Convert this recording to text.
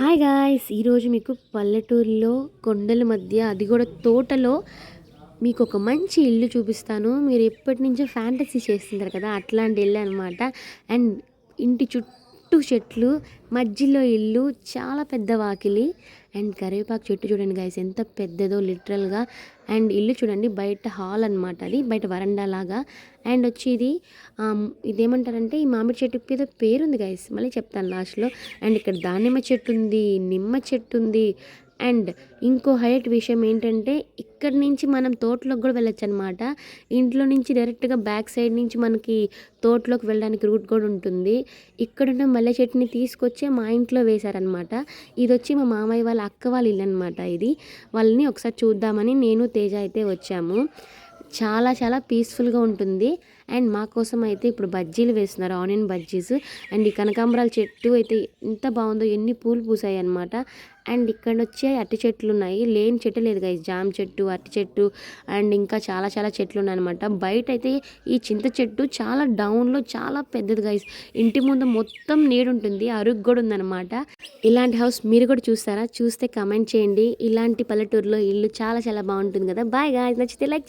Hi guys! ఈరోజు మీకు పల్లెటూరులో కొండల మధ్య అది కూడా తోటలో మీకు ఒక మంచి ఇల్లు చూపిస్తాను. మీరు ఎప్పటి నుంచో ఫ్యాంటసీ చేస్తుంటారు కదా, అట్లాంటి ఇల్లు అనమాట. అండ్ ఇంటి చుట్టూ చెట్లు, మధ్యలో ఇల్లు, చాలా పెద్ద వాకిలి అండ్ కరివేపాకు చెట్టు చూడండి గాయ్స్ ఎంత పెద్దదో లిటరల్గా. అండ్ ఇల్లు చూడండి, బయట హాల్ అనమాట, అది బయట వరండా లాగా. అండ్ వచ్చి ఇదేమంటారంటే ఈ మామిడి చెట్టుకి ఏదో పేరుంది గైస్, మళ్ళీ చెప్తాను లాస్ట్లో. అండ్ ఇక్కడ దానిమ్మ చెట్టు ఉంది, నిమ్మ చెట్టు ఉంది. అండ్ ఇంకో హైలైట్ విషయం ఏంటంటే ఇక్కడ నుంచి మనం తోటలోకి కూడా వెళ్ళొచ్చు అనమాట. ఇంట్లో నుంచి డైరెక్ట్గా బ్యాక్ సైడ్ నుంచి మనకి తోటలోకి వెళ్ళడానికి రూట్ కూడా ఉంటుంది. ఇక్కడున్న మల్లె చెట్టుని తీసుకొచ్చే మా ఇంట్లో వేశారనమాట. ఇది వచ్చి మా మామయ్య వాళ్ళ అక్క వాళ్ళ ఇల్లు అనమాట. ఇది వాళ్ళని ఒకసారి చూద్దామని నేను తేజ అయితే వచ్చాము. చాలా చాలా పీస్ఫుల్గా ఉంటుంది. అండ్ మా కోసం అయితే ఇప్పుడు బజ్జీలు వేస్తున్నారు, ఆనియన్ బజ్జీస్. అండ్ ఈ కనకాంబరాల చెట్టు అయితే ఎంత బాగుందో, ఎన్ని పూలు పూసాయి అనమాట. అండ్ ఇక్కడ వచ్చి అరటి చెట్లు ఉన్నాయి, లేని చెట్టు లేదు గైస్, జామ చెట్టు, అరటి చెట్టు అండ్ ఇంకా చాలా చాలా చెట్లు ఉన్నాయన్నమాట. బయట అయితే ఈ చింత చెట్టు చాలా డౌన్లో చాలా పెద్దది గైస్. ఇంటి ముందు మొత్తం నీడు ఉంటుంది, అరుగు కూడా ఉందన్నమాట. ఇలాంటి హౌస్ మీరు కూడా చూస్తారా? చూస్తే కమెంట్ చేయండి. ఇలాంటి పల్లెటూరులో ఇల్లు చాలా చాలా బాగుంటుంది కదా. బాయ్ గాయ్స్, నచ్చితే లైక్